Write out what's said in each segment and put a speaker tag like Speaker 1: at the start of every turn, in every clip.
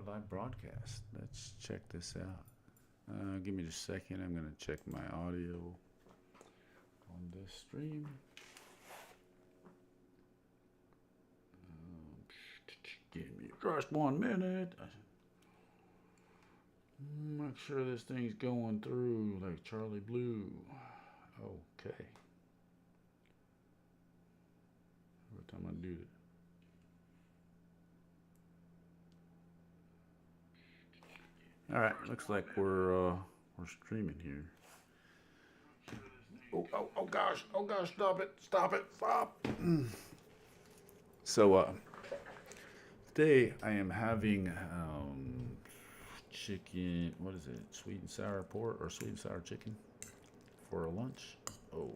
Speaker 1: live broadcast. Let's check this out. Give me just a second. I'm going to check my audio on this stream. Give me just 1 minute. Make sure this thing's going through like Charlie Blue. Okay. Every time I do it. All right, looks like we're streaming here. Oh gosh, stop it, stop. So today I am having chicken. What is it? Sweet and sour pork or sweet and sour chicken for a lunch. Oh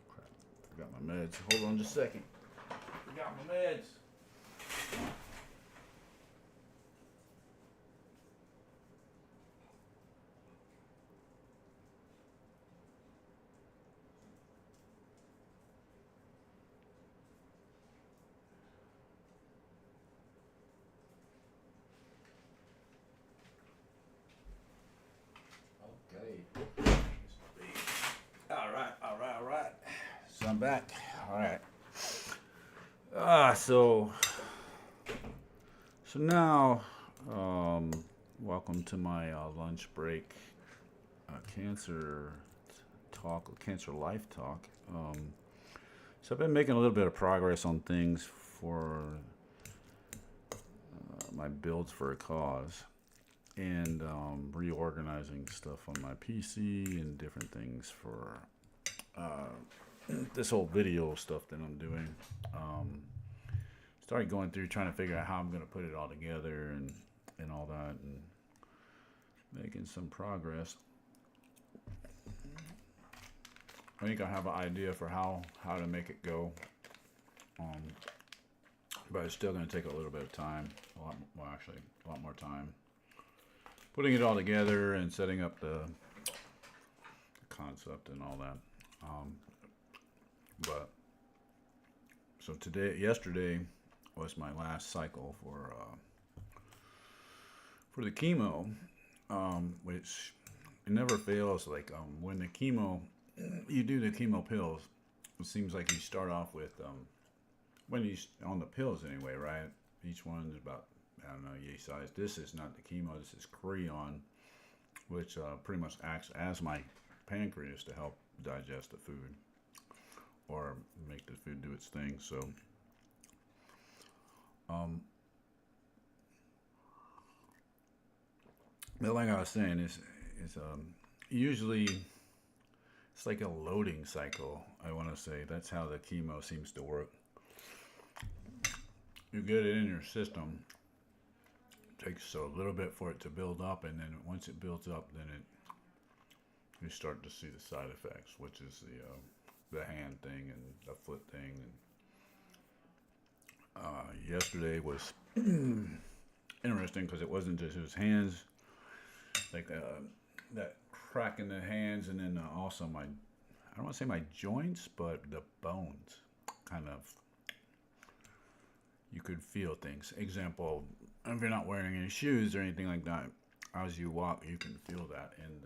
Speaker 1: crap! I got my meds. Hold on just a second. I got my meds. Okay. All right. So I'm back. All right. So now, welcome to my lunch break, cancer talk, cancer life talk. So I've been making a little bit of progress on things for my builds for a cause, and reorganizing stuff on my PC and different things for this whole video stuff that I'm doing. Started going through trying to figure out how I'm going to put it all together and all that, and making some progress. I think I have an idea for how to make it go, but it's still going to take a little bit of time. Actually, a lot more time. Putting it all together and setting up the concept and all that. But so yesterday was my last cycle for the chemo, which it never fails. Like when the chemo, you do the chemo pills, it seems like you start off with when you on the pills anyway, right? Each one is about, I don't know, yay size. This is not the chemo. This is Creon, which pretty much acts as my pancreas to help digest the food or make the food do its thing. So, but like I was saying, is usually it's like a loading cycle. I want to say that's how the chemo seems to work. You get it in your system. It takes a little bit for it to build up, and then once it builds up, then you start to see the side effects, which is the hand thing and the foot thing. And yesterday was interesting because it wasn't just his hands, like that crack in the hands, and then also I don't want to say my joints, but the bones, kind of. You could feel things. Example, if you're not wearing any shoes or anything like that, as you walk, you can feel that and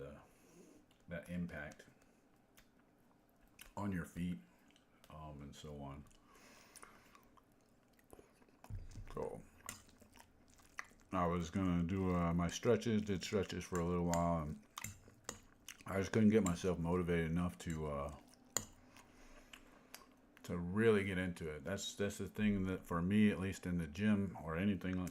Speaker 1: that impact on your feet, and so on. So I was gonna do my stretches. Did stretches for a little while, and I just couldn't get myself motivated enough to really get into it. That's the thing that for me, at least in the gym or anything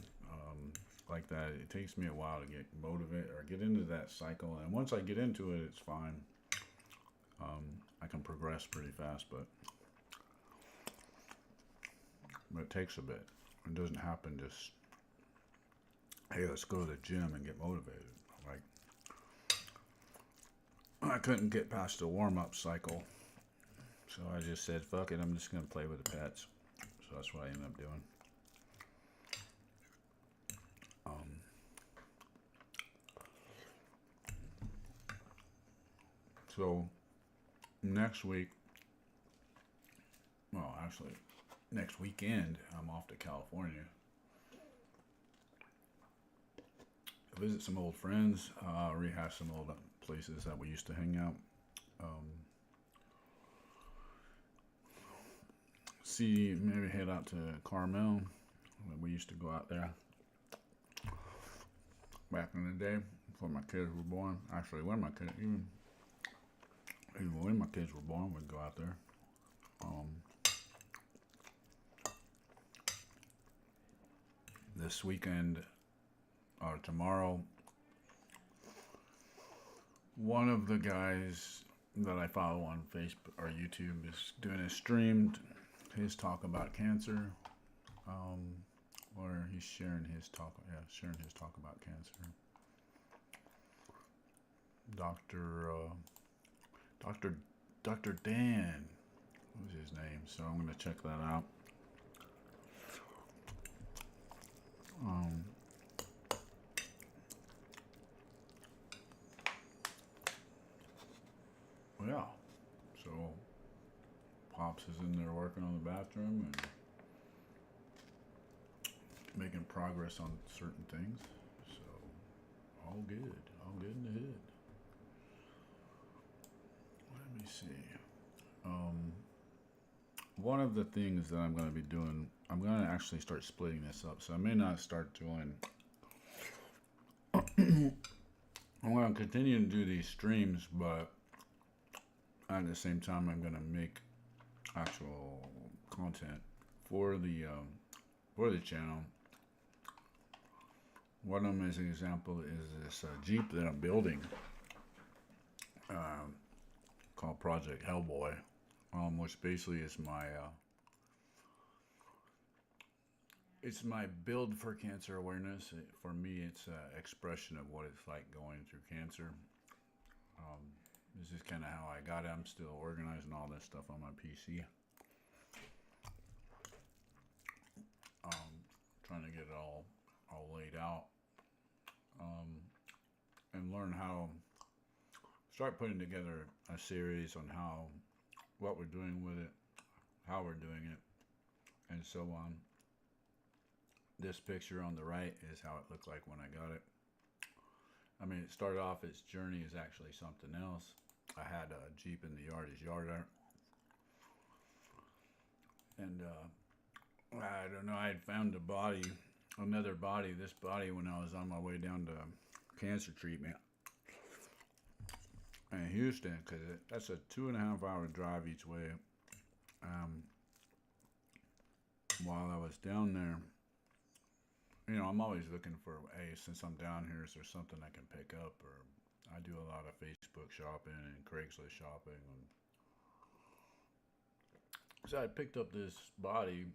Speaker 1: like that, it takes me a while to get motivated or get into that cycle. And once I get into it, it's fine. I can progress pretty fast, but it takes a bit. It doesn't happen just, hey, let's go to the gym and get motivated. Like, I couldn't get past the warm-up cycle. So I just said, fuck it, I'm just going to play with the pets. So that's what I ended up doing. So next week, well, actually, next weekend, I'm off to California. visit some old friends, rehash some old places that we used to hang out. See, maybe head out to Carmel. We used to go out there back in the day before my kids were born. Actually, when my kids, even when my kids were born, we'd go out there. This weekend or tomorrow, one of the guys that I follow on Facebook or YouTube is doing a stream, his talk about cancer, where he's sharing his talk about cancer. Dr. Dan was his name, so I'm gonna check that out. Yeah, so Pops is in there working on the bathroom and making progress on certain things. So all good in the hood. Let me see. One of the things that I'm going to be doing, I'm going to actually start splitting this up. So I may not start doing. I'm going to continue to do these streams, but at the same time, I'm going to make actual content for the channel. One of them, as an example, is this Jeep that I'm building, called Project Hellboy, which basically is it's my build for cancer awareness. For me, it's an expression of what it's like going through cancer. This is kind of how I got it. I'm still organizing all this stuff on my PC. Trying to get it all laid out. And learn how, start putting together a series on what we're doing with it, how we're doing it, and so on. This picture on the right is how it looked like when I got it. I mean, it started off, its journey is actually something else. I had a Jeep in the yard as yard art. And I don't know, I had found another body, this body, when I was on my way down to cancer treatment in Houston, because that's a 2.5 hour drive each way. While I was down there, I'm always looking for, hey, since I'm down here, is there something I can pick up? Or I do a lot of Facebook shopping and Craigslist shopping. So I picked up this body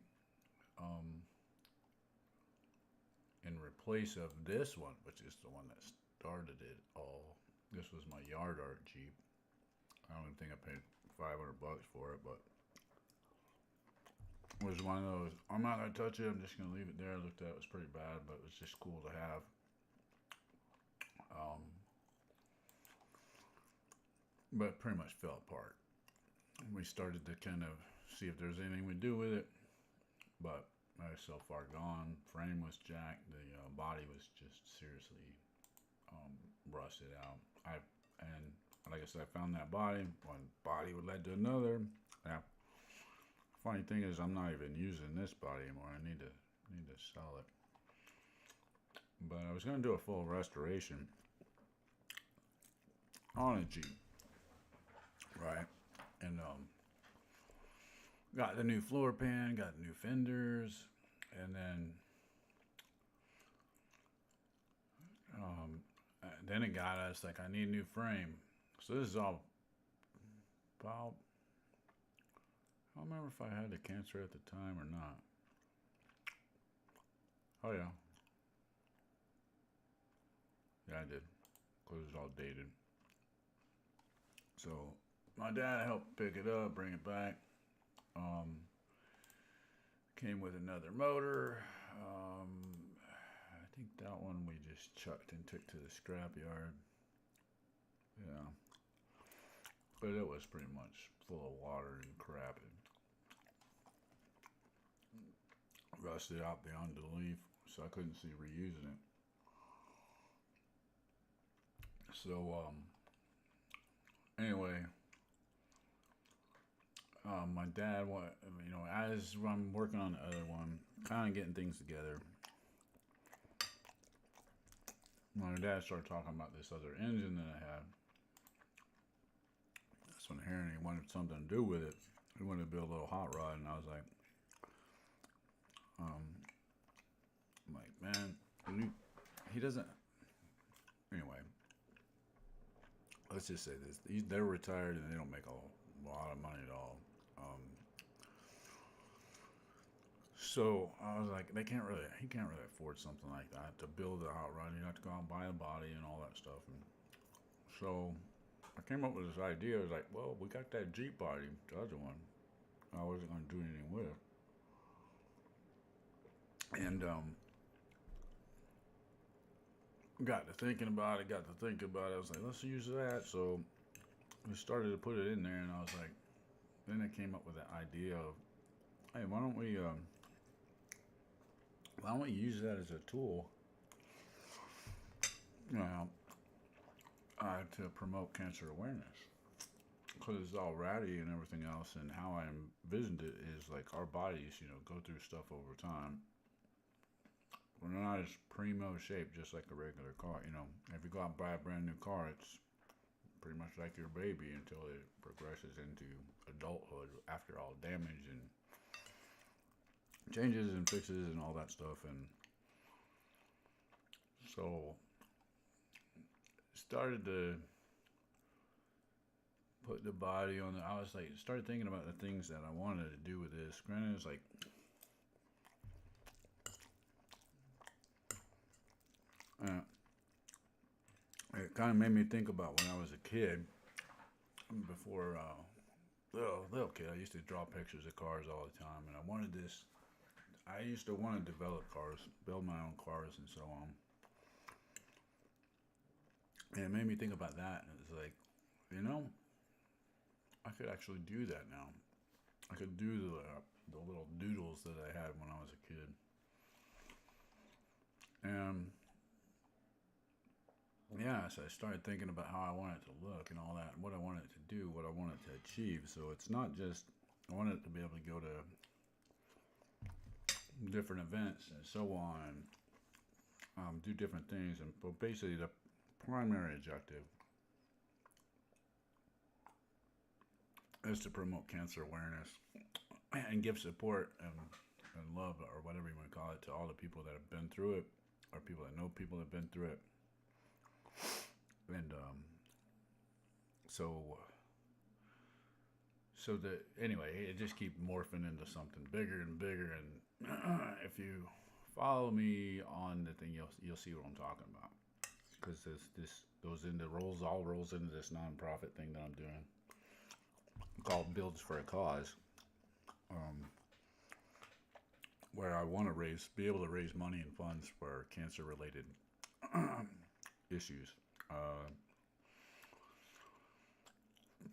Speaker 1: in replace of this one, which is the one that started it all. This was my yard art Jeep. I don't even think I paid $500 for it, but it was one of those, I'm not going to touch it, I'm just going to leave it there. I looked at it, it was pretty bad, but it was just cool to have. But it pretty much fell apart. We started to kind of see if there's anything we do with it, but I was so far gone. Frame was jacked. The body was just seriously rusted out. And like I said, I found that body. One body would lead to another. Yeah. Funny thing is, I'm not even using this body anymore. I need to sell it. But I was going to do a full restoration on a Jeep, right? And got the new floor pan, got new fenders, and then it got us like, I need a new frame. So this is all about, I don't remember if I had the cancer at the time or not. Oh yeah. Yeah, I did, because it was all dated. So my dad helped pick it up, bring it back. Came with another motor. I think that one we just chucked and took to the scrapyard. Yeah. But it was pretty much full of water and crap. It rusted out beyond belief, so I couldn't see reusing it. So anyway, my dad, as I'm working on the other one, kind of getting things together, my dad started talking about this other engine that I had. That's when hearing he wanted something to do with it. He wanted to build a little hot rod, and I was like, man, he doesn't. Anyway, let's just say this: they're retired and they don't make a lot of money at all. So I was like, he can't really afford something like that to build a hot rod. You have to go out and buy the body and all that stuff. And so I came up with this idea. I was like, well, we got that Jeep body, the other one. I wasn't going to do anything with it. And got to thinking about it. I was like, let's use that. So we started to put it in there, and I was like, then I came up with the idea of, hey, why don't we use that as a tool, to promote cancer awareness? Because it's all ratty and everything else, and how I envisioned it is like our bodies, go through stuff over time. We're not as primo shape, just like a regular car. If you go out and buy a brand new car, it's pretty much like your baby until it progresses into adulthood after all damage and changes and fixes and all that stuff. And so started to put the body on I was like, started thinking about the things that I wanted to do with this. Granted, it's like, it kind of made me think about when I was a kid. Before, little kid, I used to draw pictures of cars all the time, and I wanted this. I used to want to develop cars, build my own cars, and so on. And it made me think about that, and it's like, I could actually do that now. I could do the little doodles that I had when I was a kid. And yeah, so I started thinking about how I want it to look and all that, what I want it to do, what I want it to achieve. So it's not just, I want it to be able to go to different events and so on, do different things. But basically, the primary objective is to promote cancer awareness and give support and love, or whatever you want to call it, to all the people that have been through it, or people that know people that have been through it. And so that, anyway, it just keeps morphing into something bigger and bigger. And if you follow me on the thing, you'll see what I'm talking about, because this rolls into this nonprofit thing that I'm doing called Builds for a Cause, where I want to be able to raise money and funds for cancer related issues.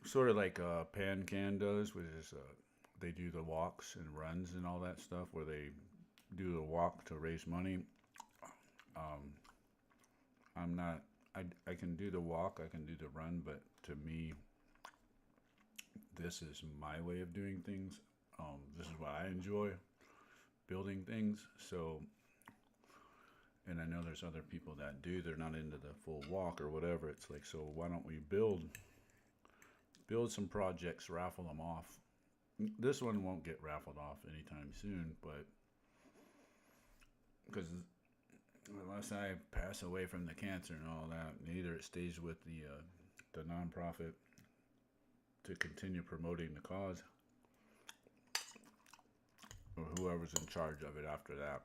Speaker 1: Sort of like PanCan does, which is they do the walks and runs and all that stuff, where they do the walk to raise money. I'm not. I can do the walk, I can do the run, but to me, this is my way of doing things. This is what I enjoy, building things. So, and I know there's other people that do. They're not into the full walk or whatever. It's like, so why don't we build some projects, raffle them off. This one won't get raffled off anytime soon, but because unless I pass away from the cancer and all that, either it stays with the nonprofit to continue promoting the cause, or whoever's in charge of it after that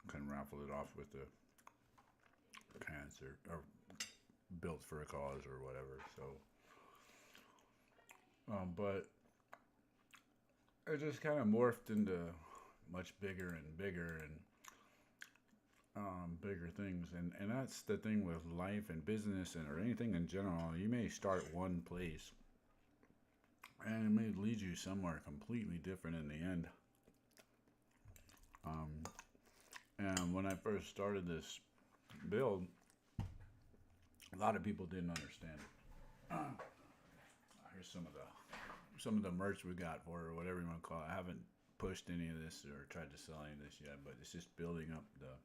Speaker 1: can raffle it off with the cancer, or Built for a Cause or whatever. So but it just kind of morphed into much bigger and bigger and bigger things. And that's the thing with life and business or anything in general. You may start one place and it may lead you somewhere completely different in the end. And when I first started this build, A lot of people didn't understand it. Here's some of the merch we got for it, or whatever you want to call it. I haven't pushed any of this or tried to sell any of this yet, but it's just building up the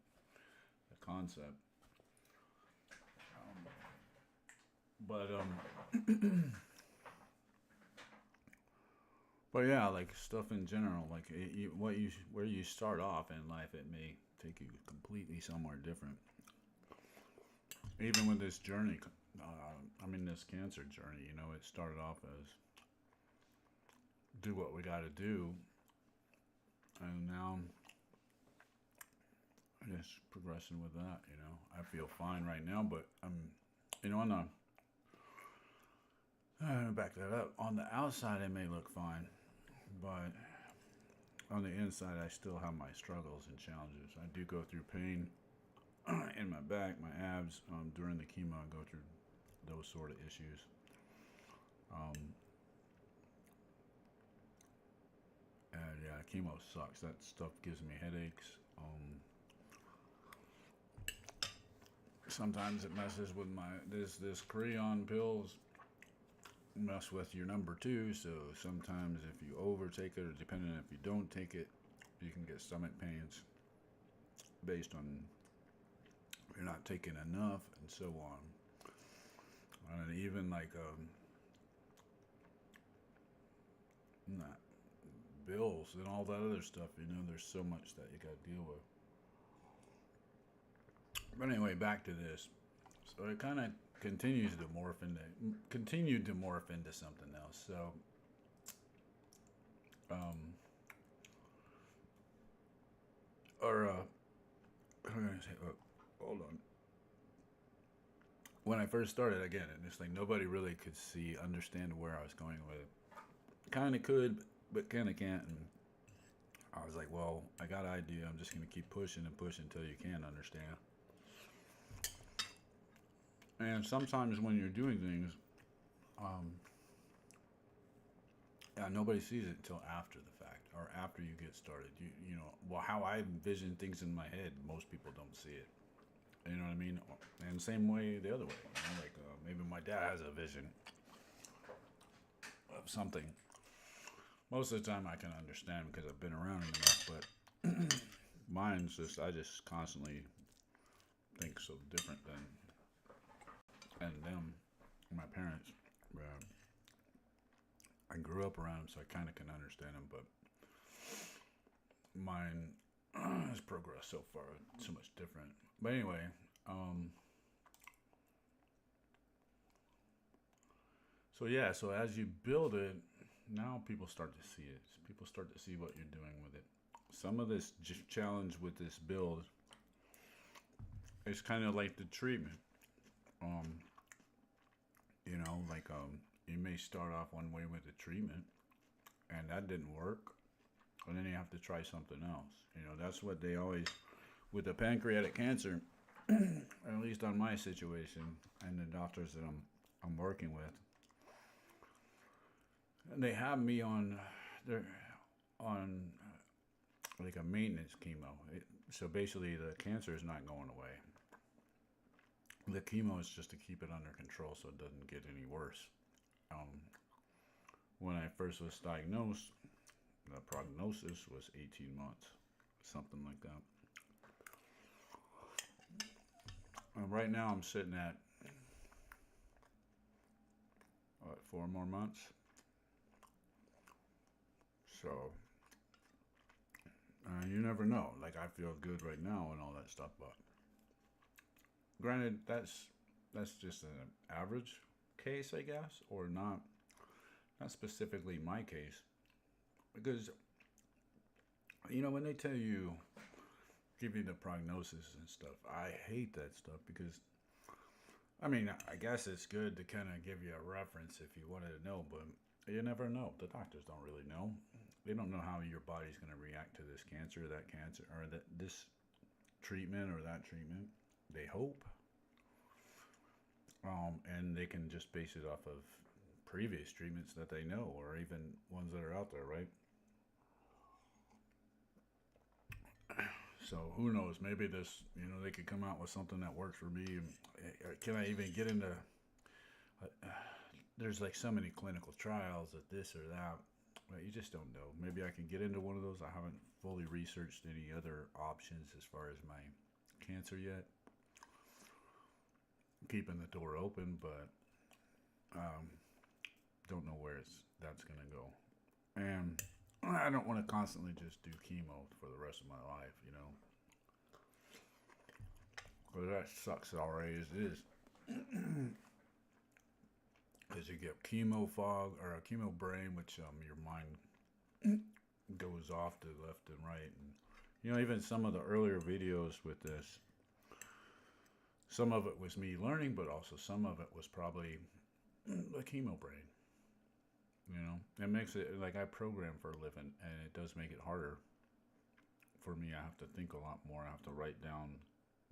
Speaker 1: concept. But but yeah, like stuff in general, like where you start off in life, it may take you completely somewhere different. Even with this journey, this cancer journey, it started off as do what we got to do, and now I'm just progressing with that. I feel fine right now, but on back that up. On the outside, it may look fine, but on the inside, I still have my struggles and challenges. I do go through pain in my back, my abs. During the chemo, I go through those sort of issues. And yeah, chemo sucks. That stuff gives me headaches. Sometimes it messes with this Creon pills mess with your number two. So sometimes if you overtake it, or depending on if you don't take it, you can get stomach pains based on you're not taking enough and so on. And even like not bills and all that other stuff, there's so much that you got to deal with. But anyway, back to this. So it kind of continued to morph into something else. So how can I say? Hold on. When I first started, again, it's like nobody really could understand where I was going with it. Kind of could, but kind of can't. And I was like, well, I got an idea. I'm just going to keep pushing and pushing until you can understand. And sometimes when you're doing things, nobody sees it until after the fact or after you get started. How I envision things in my head, most people don't see it. You know what I mean? And same way the other way. Maybe my dad has a vision of something. Most of the time I can understand because I've been around it enough, but mine's just, I just constantly think so different than them, my parents. I grew up around them, so I kind of can understand them, but mine has progressed so far, so much different. But anyway, so as you build it, now people start to see it. People start to see what you're doing with it. Some of this challenge with this build is kind of like the treatment. You may start off one way with the treatment, and that didn't work, and then you have to try something else. That's what they always, with the pancreatic cancer, at least on my situation, and the doctors that I'm working with, and they have me on like a maintenance chemo. So basically, the cancer is not going away. The chemo is just to keep it under control so it doesn't get any worse. When I first was diagnosed, the prognosis was 18 months, something like that. Right now I'm sitting at, 4 more months. So, you never know. Like, I feel good right now and all that stuff, but granted, that's just an average case, I guess, or not specifically my case, because when they tell you, give you the prognosis and stuff, I hate that stuff because I guess it's good to kind of give you a reference if you wanted to know, but you never know. The doctors don't really know. They don't know how your body's going to react to this cancer, that cancer, or this treatment or that treatment. They hope. And they can just base it off of previous treatments that they know, or even ones that are out there, right? So who knows? Maybe this, they could come out with something that works for me. Can I even get into? There's like so many clinical trials of this or that. But you just don't know. Maybe I can get into one of those. I haven't fully researched any other options as far as my cancer yet. Keeping the door open, but don't know where that's gonna go. And I don't want to constantly just do chemo for the rest of my life, because that sucks already as it is. Because you get chemo fog or a chemo brain, which your mind goes off to left and right, and even some of the earlier videos with this, some of it was me learning, but also some of it was probably the chemo brain. It makes it like I program for a living, and it does make it harder for me. I have to think a lot more. I have to write down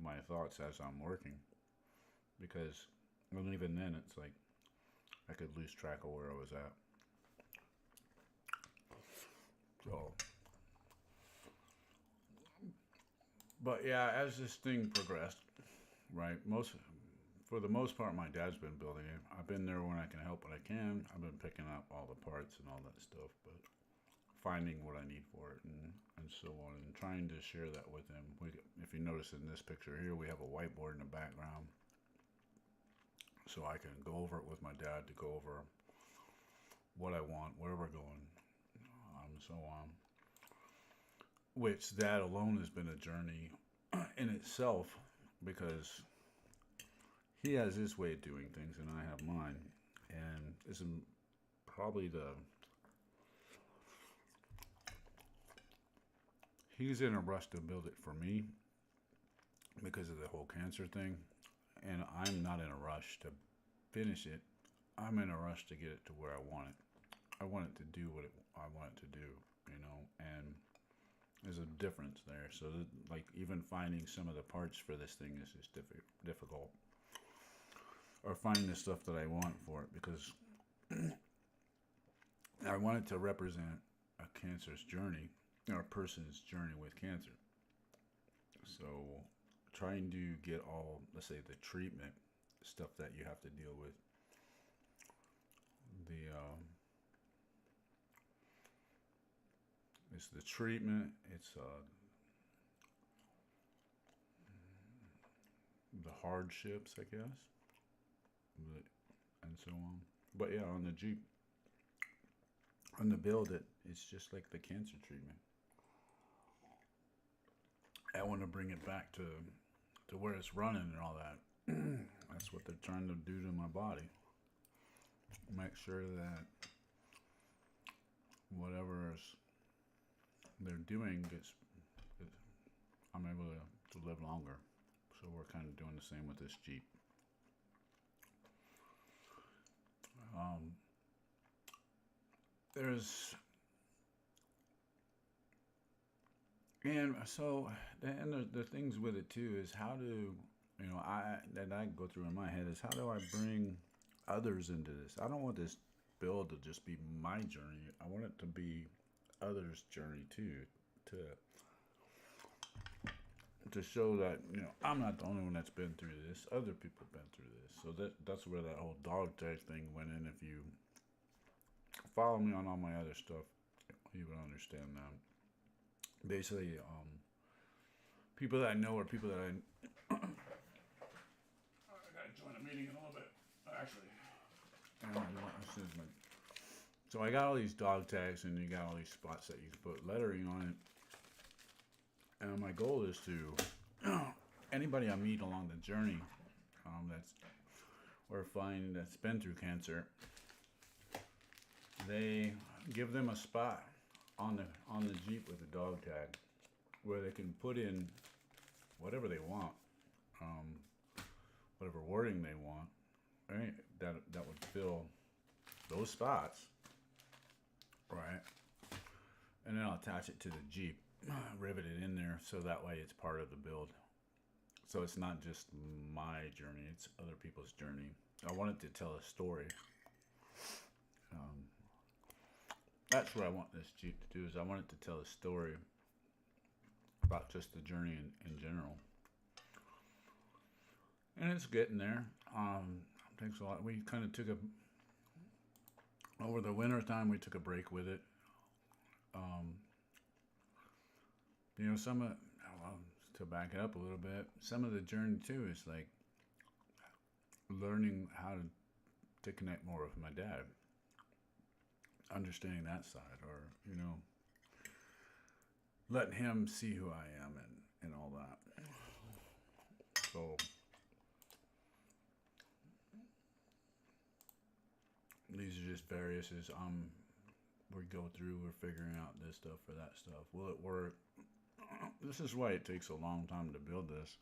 Speaker 1: my thoughts as I'm working, because even then, it's like I could lose track of where I was at. So, but yeah, as this thing progressed, right, for the most part, my dad's been building it. I've been there when I can help when I can. I've been picking up all the parts and all that stuff, but finding what I need for it and so on, and trying to share that with him. If you notice in this picture here, we have a whiteboard in the background, so I can go over it with my dad to go over what I want, where we're going, so on. Which that alone has been a journey in itself, because he has his way of doing things and I have mine, and it's probably he's in a rush to build it for me because of the whole cancer thing, and I'm not in a rush to finish it. I'm in a rush to get it to where I want it. I want it to do what I want it to do, and there's a difference there. So like even finding some of the parts for this thing is just difficult, or finding the stuff that I want for it, because I want it to represent a cancer's journey, or a person's journey with cancer. So trying to get all, let's say, the treatment stuff that you have to deal with, it's the treatment, it's the hardships, I guess, and so on. But yeah, on the Jeep, on the build, it's just like the cancer treatment. I want to bring it back to where it's running and all that. That's what they're trying to do to my body. Make sure that whatever they're doing I'm able to live longer. So we're kind of doing the same with this Jeep. And so, and the things with it too is how to, that I go through in my head is how do I bring others into this? I don't want this build to just be my journey. I want it to be others' journey too, to show that I'm not the only one that's been through this. Other people have been through this. So that's where that whole dog tag thing went in. If you follow me on all my other stuff, you would understand that. Basically, people that I know or people that I gotta join a meeting in a little bit. Actually, so I got all these dog tags, and you got all these spots that you can put lettering on it. And my goal is to anybody I meet along the journey, that's been through cancer, they give them a spot on the Jeep with a dog tag where they can put in whatever they want, whatever wording they want, right? That would fill those spots, right? And then I'll attach it to the Jeep, rivet it in there, so that way it's part of the build. So it's not just my journey, it's other people's journey. I wanted to tell a story. That's what I want this Jeep to do, is I want it to tell a story about just the journey in general. And it's getting there. Takes a lot. We kind of took a over the winter time. We took a break with it. Um, you know, some of to back it up a little bit. Some of the journey too is like learning how to connect more with my dad, understanding that side, or you know, letting him see who I am and all that. So these are just various as we go through. We're figuring out this stuff or that stuff. Will it work? This is why it takes a long time to build this.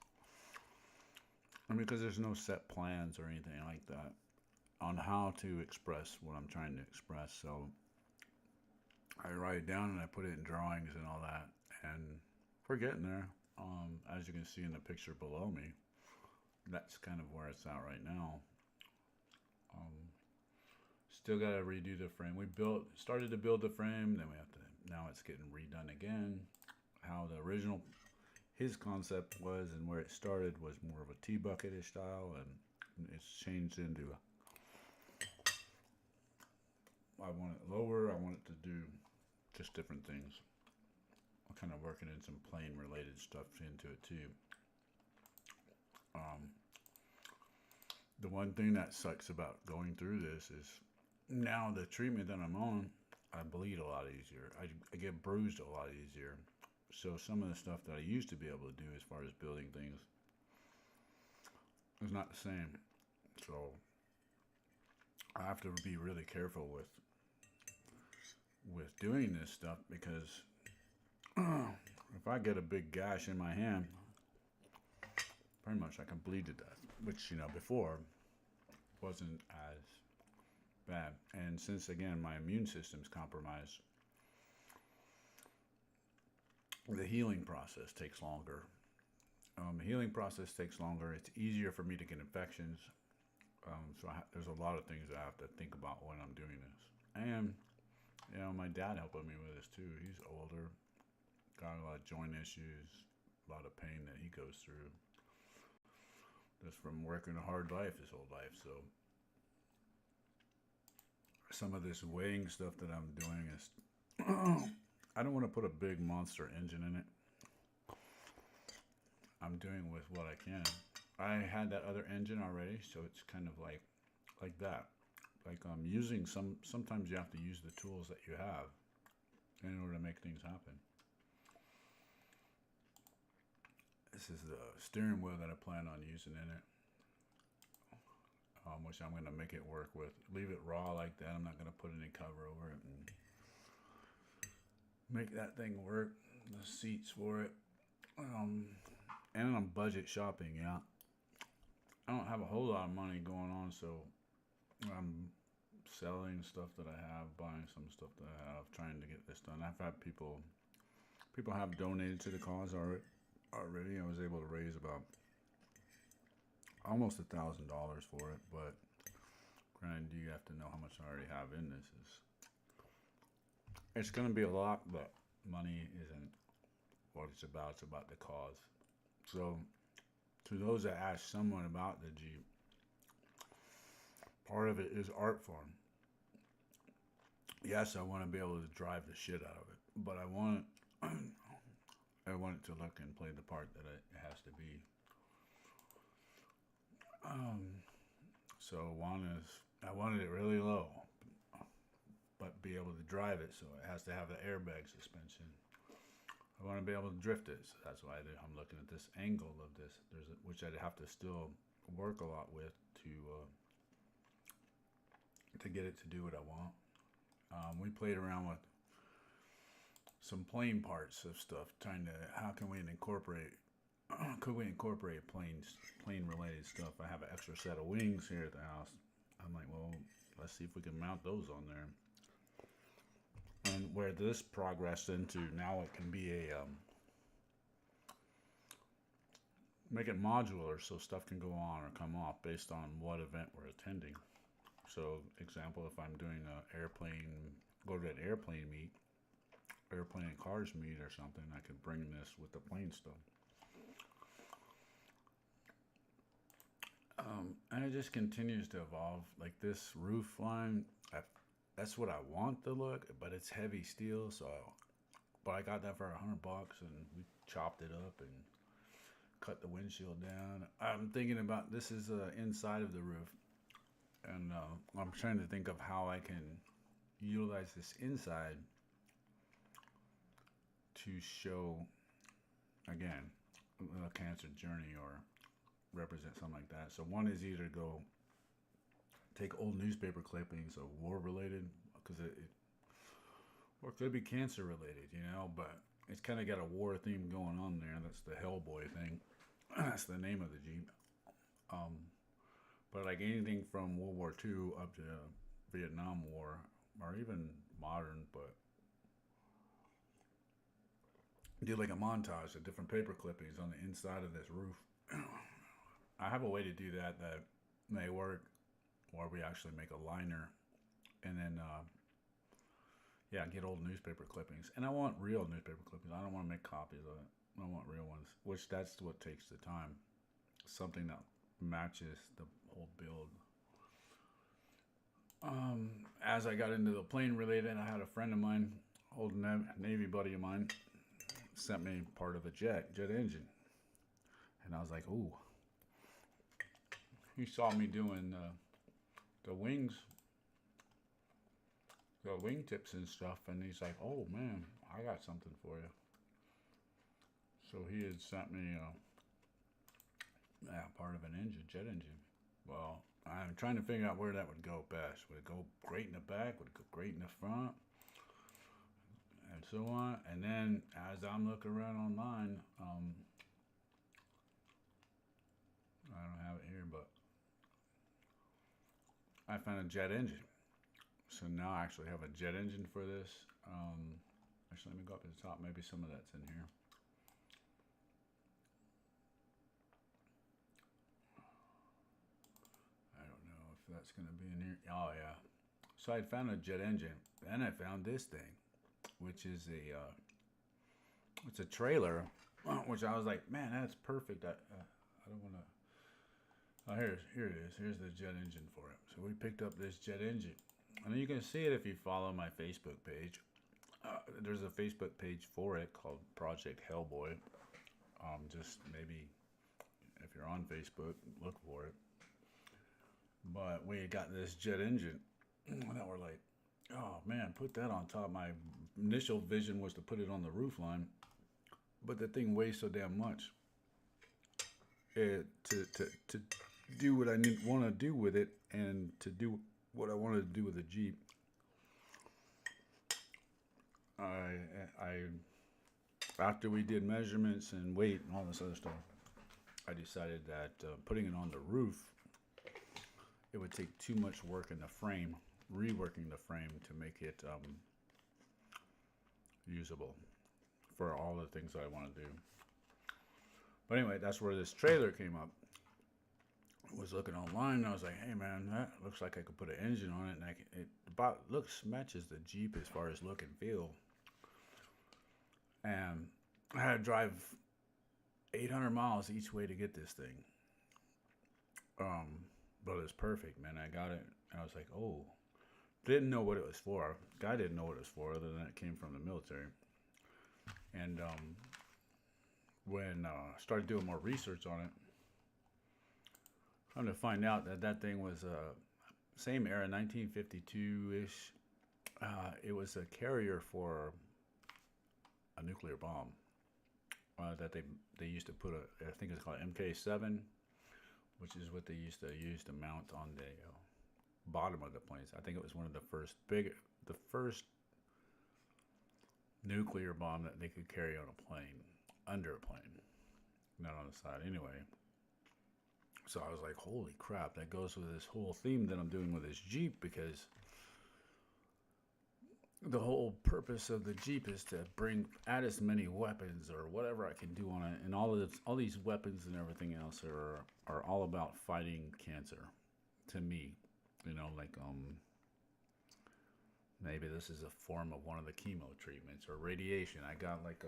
Speaker 1: I mean, because there's no set plans or anything like that on how to express what I'm trying to express. So I write it down and I put it in drawings and all that, and we're getting there. As you can see in the picture below me, that's kind of where it's at right now. Still got to redo the frame. We started to build the frame, then we have to. Now it's getting redone again. How the original, his concept was, and where it started was more of a T-bucket-ish style, and it's changed into. I want it lower. I want it to do just different things. I'm kind of working in some plane related stuff into it too. The one thing that sucks about going through this is now the treatment that I'm on, I bleed a lot easier. I get bruised a lot easier. So some of the stuff that I used to be able to do as far as building things is not the same. So I have to be really careful with doing this stuff, because if I get a big gash in my hand, pretty much I can bleed to death, which, you know, before wasn't as bad. And since, again, my immune system's compromised, the healing process takes longer. The healing process takes longer. It's easier for me to get infections. So there's a lot of things I have to think about when I'm doing this. And, you know, my dad helping me with this too. He's older, got a lot of joint issues, a lot of pain that he goes through. Just from working a hard life his whole life. So some of this weighing stuff that I'm doing is I don't want to put a big monster engine in it. I'm doing with what I can. I had that other engine already, so it's kind of like that. Like I'm using sometimes you have to use the tools that you have in order to make things happen. This is the steering wheel that I plan on using in it, which I'm going to make it work with. Leave it raw like that. I'm not going to put any cover over it and make that thing work. The seats for it. And I'm budget shopping, yeah. I don't have a whole lot of money going on, so I'm selling stuff that I have, buying some stuff that I have, trying to get this done. I've had people have donated to the cause already. I was able to raise about almost $1,000 for it, but granted, you have to know how much I already have in this. It's going to be a lot, but money isn't what it's about. It's about the cause. So, to those that ask someone about the Jeep, part of it is art form. Yes, I want to be able to drive the shit out of it, but I want it to look and play the part that it has to be. So I wanted it really low, but be able to drive it, so it has to have the airbag suspension. I want to be able to drift it, so that's why I'm looking at this angle of this, which I'd have to still work a lot with to get it to do what I want. We played around with some plane parts of stuff, trying to could we incorporate plane related stuff. I have an extra set of wings here at the house. I'm like, well, let's see if we can mount those on there. And where this progressed into now, it can be make it modular, so stuff can go on or come off based on what event we're attending. So, example, if I'm doing go to an airplane meet, airplane and cars meet or something, I could bring this with the plane stuff. And it just continues to evolve. Like this roof line, that's what I want to look, but it's heavy steel. But I got that for $100, and we chopped it up and cut the windshield down. I'm thinking about this is inside of the roof, and I'm trying to think of how I can utilize this inside to show again a cancer journey or represent something like that. So one is either go take old newspaper clippings of war related, because or it could be cancer related, but it's kind of got a war theme going on there. That's the Hellboy thing. That's the name of the Jeep. But like anything from World War II up to Vietnam War, or even modern, but do like a montage of different paper clippings on the inside of this roof. I have a way to do that may work, where we actually make a liner, and then get old newspaper clippings. And I want real newspaper clippings. I don't want to make copies of it. I want real ones, which that's what takes the time. Something that matches the whole build. As I got into the plane related, I had a friend of mine, old Navy buddy of mine, sent me part of a jet engine. And I was like, ooh. He saw me doing the wings, the wingtips and stuff, and he's like, oh man, I got something for you. So he had sent me part of an engine, jet engine. Well, I'm trying to figure out where that would go best. Would it go great in the back? Would it go great in the front? And so on. And then as I'm looking around online, I don't have it here, but I found a jet engine. So now I actually have a jet engine for this. Actually, let me go up to the top. Maybe some of that's in here. I don't know if that's going to be in here. Oh, yeah. So I found a jet engine. Then I found this thing, which is it's a trailer, which I was like, man, that's perfect. I don't want to. Oh, here it is. Here's the jet engine for it. So we picked up this jet engine. And you can see it if you follow my Facebook page. There's a Facebook page for it called Project Hellboy. Just maybe if you're on Facebook, look for it. But we got this jet engine that we're like, oh man, put that on top. My initial vision was to put it on the roof line, but the thing weighs so damn much. To do what I want to do with it, and to do what I wanted to do with the Jeep, I after we did measurements and weight and all this other stuff, I decided that putting it on the roof, it would take too much work in the frame, reworking the frame to make it usable for all the things that I want to do. But anyway, that's where this trailer came up. I was looking online, and I was like, hey man, that looks like I could put an engine on it, and it about matches the Jeep as far as look and feel. And I had to drive 800 miles each way to get this thing. But it's perfect, man. I got it, and I was like, oh. Didn't know what it was for. Guy didn't know what it was for, other than it came from the military. And when I started doing more research on it, I'm to find out that thing was same era, 1952-ish. It was a carrier for a nuclear bomb that they used to put I think it's called MK7, which is what they used to use to mount on the bottom of the planes. I think it was one of the first nuclear bomb that they could carry on a plane, under a plane, not on the side. Anyway. So I was like, holy crap, that goes with this whole theme that I'm doing with this Jeep, because the whole purpose of the Jeep is to add as many weapons or whatever I can do on it. And all these weapons and everything else are all about fighting cancer to me. Like Maybe this is a form of one of the chemo treatments or radiation. I got like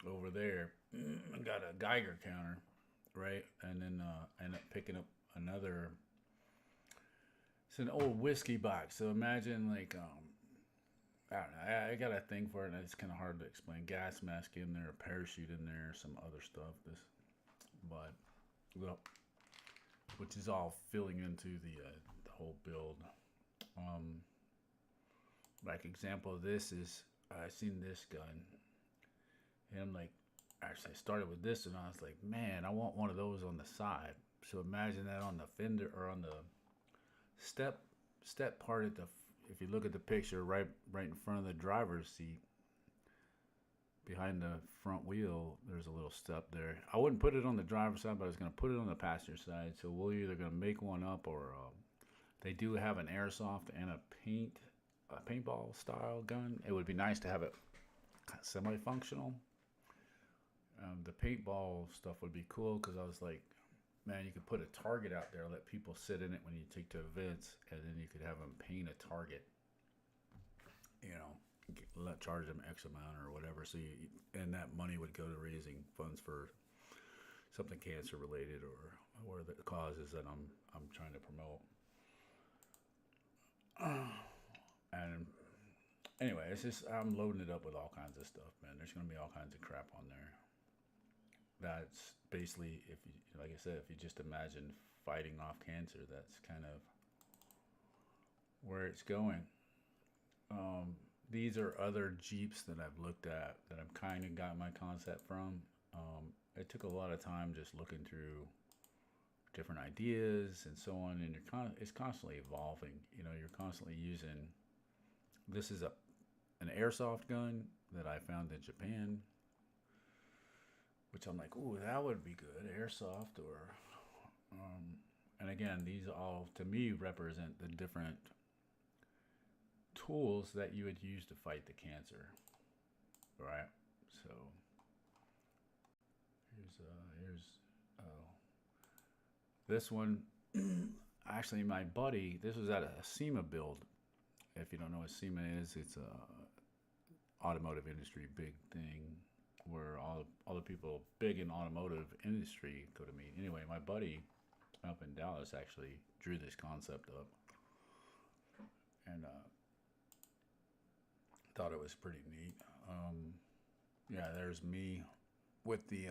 Speaker 1: over there, I got a Geiger counter, right? And then I ended up picking up another. It's an old whiskey box. So imagine like I don't know. I got a thing for it, and it's kind of hard to explain. Gas mask in there, a parachute in there, some other stuff. But well, which is all filling into the whole build. Um, like example of this is I seen this gun, and I'm like, actually I started with this, and I was like, man, I want one of those on the side. So imagine that on the fender or on the step part at the. If you look at the picture right in front of the driver's seat, behind the front wheel, there's a little step there. I wouldn't put it on the driver's side, but I was going to put it on the passenger side. So we're either going to make one up, or they do have an airsoft and a paintball style gun. It would be nice to have it semi-functional. The paintball stuff would be cool because I was like, man, you could put a target out there, let people sit in it when you take to events, and then you could have them paint a target. You know, charge them X amount or whatever. So and that money would go to raising funds for something cancer related or the causes that I'm trying to promote. And anyway, it's just I'm loading it up with all kinds of stuff, man. There's gonna be all kinds of crap on there. That's basically, if you, like I said, if you just imagine fighting off cancer, that's kind of where it's going. These are other Jeeps that I've looked at that I've kind of got my concept from. It took a lot of time just looking through different ideas and so on, and it's constantly evolving. You know, you're constantly using. This is an airsoft gun that I found in Japan, which I'm like, ooh, that would be good, airsoft or, and again, these all to me represent the different tools that you would use to fight the cancer, right? So here's this one. Actually, my buddy, this was at a SEMA build. If you don't know what SEMA is, it's a automotive industry big thing where all the people big in automotive industry go to meet. Anyway, my buddy up in Dallas actually drew this concept up, and thought it was pretty neat. Yeah, there's me with the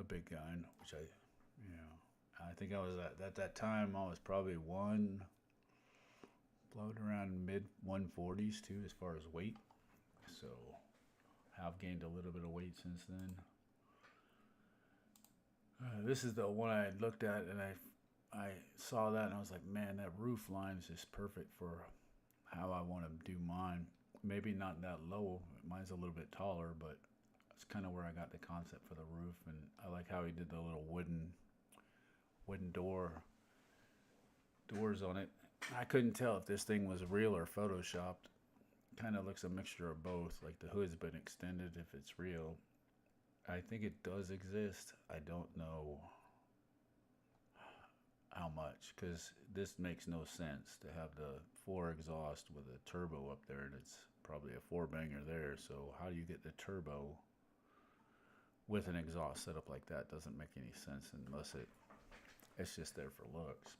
Speaker 1: big gun, which I think I was at that time I was probably floating around mid 140s too as far as weight. So have gained a little bit of weight since then. This is the one I looked at, and I saw that, and I was like, man, that roof line is just perfect for how I want to do mine. Maybe not that low. Mine's a little bit taller, but it's kind of where I got the concept for the roof, and I like how he did the little wooden doors on it. I couldn't tell if this thing was real or photoshopped. Kind of looks a mixture of both. Like the hood's been extended if it's real. I think it does exist. I don't know how much, because this makes no sense to have the 4 exhaust with a turbo up there, and it's probably a 4-banger there. So how do you get the turbo with an exhaust setup like that? Doesn't make any sense unless it's just there for looks.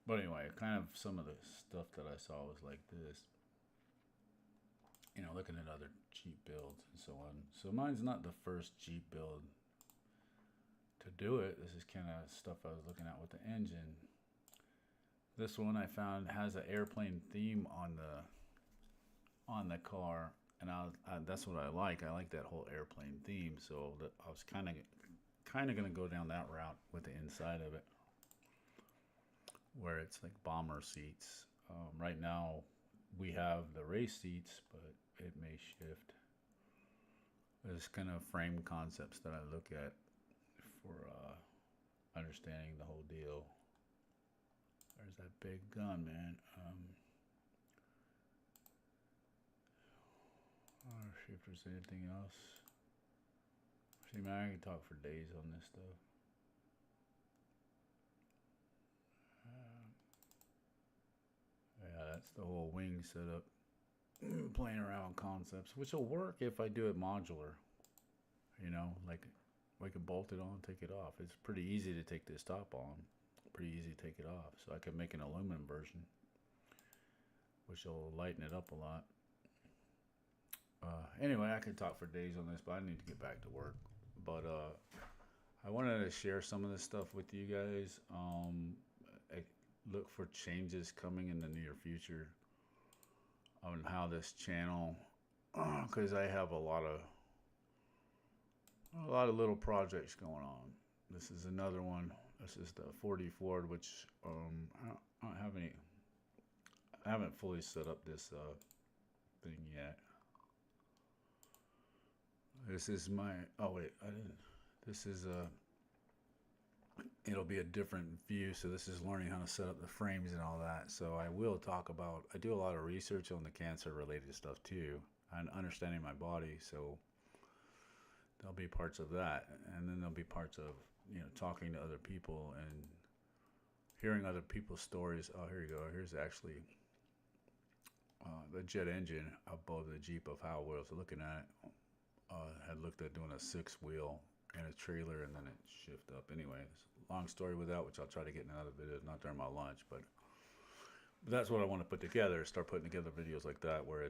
Speaker 1: But anyway, kind of some of the stuff that I saw was like this. You know, looking at other Jeep builds and so on. So mine's not the first Jeep build to do it. This is kind of stuff I was looking at with the engine. This one I found has an airplane theme on the car, and that's what I like. I like that whole airplane theme. So I was kind of going to go down that route with the inside of it, where it's like bomber seats. Right now we have the race seats, but it may shift. There's kind of frame concepts that I look at for understanding the whole deal. There's that big gun, man. See if there's anything else. See, man, I can talk for days on this stuff. Yeah, That's the whole wing setup. Playing around with concepts, which will work if I do it modular. You know, like I can bolt it on, take it off. It's pretty easy to take this top on. Pretty easy to take it off. So I can make an aluminum version, which will lighten it up a lot. Anyway, I could talk for days on this, but I need to get back to work. But I wanted to share some of this stuff with you guys. I look for changes coming in the near future on how this channel, because I have a lot of little projects going on. This is another one. This is the 40 Ford, which I don't have any. I haven't fully set up this thing yet. This is my. Oh wait, I didn't. This is it'll be a different view. So this is learning how to set up the frames and all that. So I will talk about. I do a lot of research on the cancer-related stuff too, and understanding my body. So there'll be parts of that, and then there'll be parts of talking to other people and hearing other people's stories. Oh, here you go. Here's actually the jet engine above the Jeep of how I was looking at it. Had looked at doing a 6-wheel and a trailer, and then it shift up. Anyway, long story with that, which I'll try to get in another video, not during my lunch, but that's what I want to put together. Start putting together videos like that, where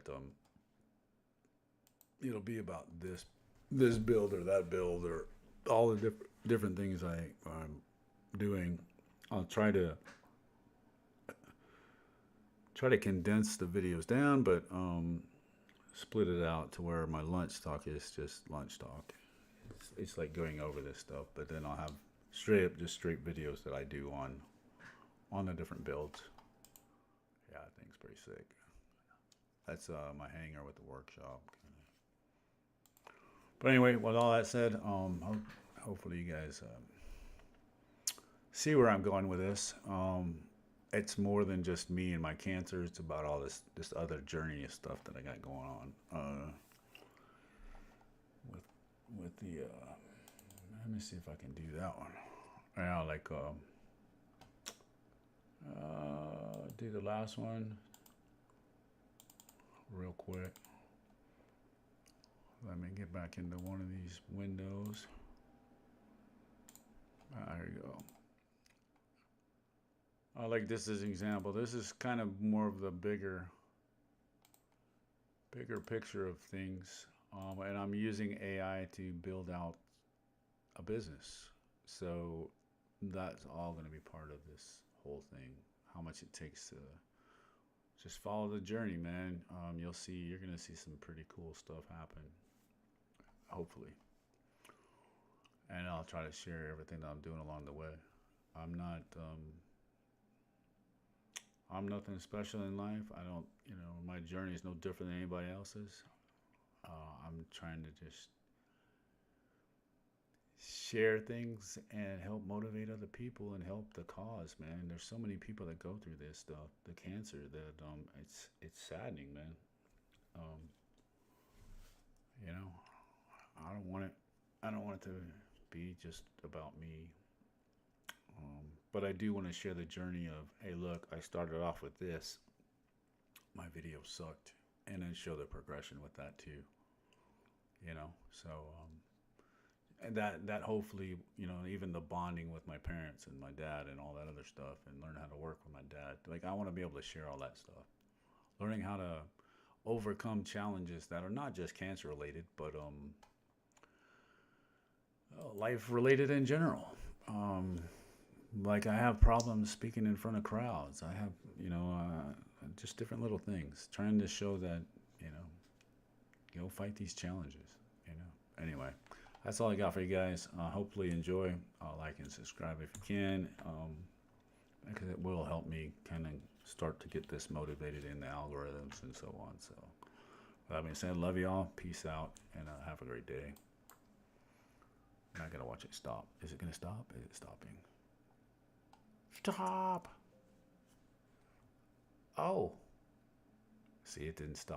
Speaker 1: it'll be about this build or that build or all the different things I'm doing. I'll try to condense the videos down, but split it out to where my lunch talk is just lunch talk. It's like going over this stuff, but then I'll have straight videos that I do on the different builds. Yeah, I think it's pretty sick. That's my hangar with the workshop. But anyway, with all that said, hopefully you guys see where I'm going with this. It's more than just me and my cancer. It's about all this other journey of stuff that I got going on. With the let me see if I can do that one. Yeah, like do the last one real quick. Let me get back into one of these windows. There you go. I like this as an example. This is kind of more of the bigger picture of things. And I'm using AI to build out a business. So that's all going to be part of this whole thing. How much it takes to just follow the journey, man. You're going to see some pretty cool stuff happen. Hopefully. And I'll try to share everything that I'm doing along the way. I'm nothing special in life. I don't, my journey is no different than anybody else's. I'm trying to just share things and help motivate other people and help the cause, man. There's so many people that go through this stuff, the cancer, that it's saddening, man. I don't want it to be just about me. But I do want to share the journey of, hey, look, I started off with this. My video sucked. And then show the progression with that too. So and that hopefully, even the bonding with my parents and my dad and all that other stuff, and learn how to work with my dad. Like, I want to be able to share all that stuff. Learning how to overcome challenges that are not just cancer related, but life related in general. Like, I have problems speaking in front of crowds. I have, just different little things. Trying to show that, go fight these challenges, Anyway, that's all I got for you guys. Hopefully you enjoy. Like and subscribe if you can. Because it will help me kind of start to get this motivated in the algorithms and so on. So, with that being said, love y'all. Peace out. And have a great day. I gotta watch it stop. Is it gonna stop? Is it stopping? Stop! Oh. See, it didn't stop.